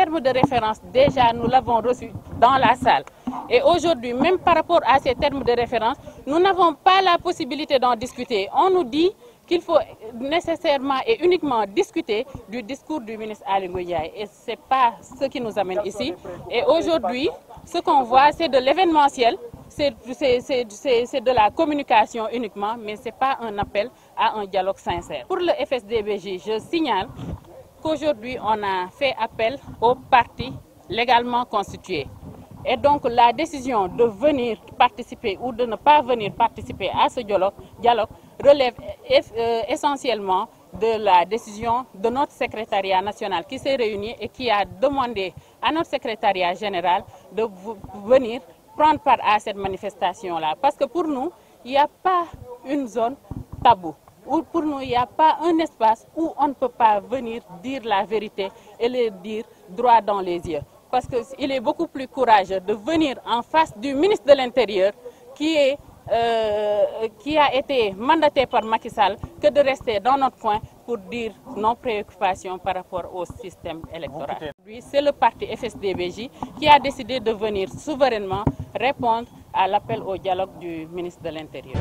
termes de référence, déjà, nous l'avons reçu dans la salle. Et aujourd'hui, même par rapport à ces termes de référence, nous n'avons pas la possibilité d'en discuter. On nous dit qu'il faut nécessairement et uniquement discuter du discours du ministre Aly Ngouille Ndiaye. Et ce n'est pas ce qui nous amène ici. Et aujourd'hui, ce qu'on voit, c'est de l'événementiel, c'est de la communication uniquement, mais ce n'est pas un appel à un dialogue sincère. Pour le FSD/BJ, je signale qu'aujourd'hui, on a fait appel aux partis légalement constitués. Et donc la décision de venir participer ou de ne pas venir participer à ce dialogue relève essentiellement de la décision de notre secrétariat national qui s'est réuni et qui a demandé à notre secrétariat général de venir prendre part à cette manifestation-là. Parce que pour nous, il n'y a pas une zone taboue. Pour nous, il n'y a pas un espace où on ne peut pas venir dire la vérité et le dire droit dans les yeux. Parce qu'il est beaucoup plus courageux de venir en face du ministre de l'Intérieur qui a été mandaté par Macky Sall que de rester dans notre coin pour dire nos préoccupations par rapport au système électoral. C'est le parti FSD/BJ qui a décidé de venir souverainement répondre à l'appel au dialogue du ministre de l'Intérieur.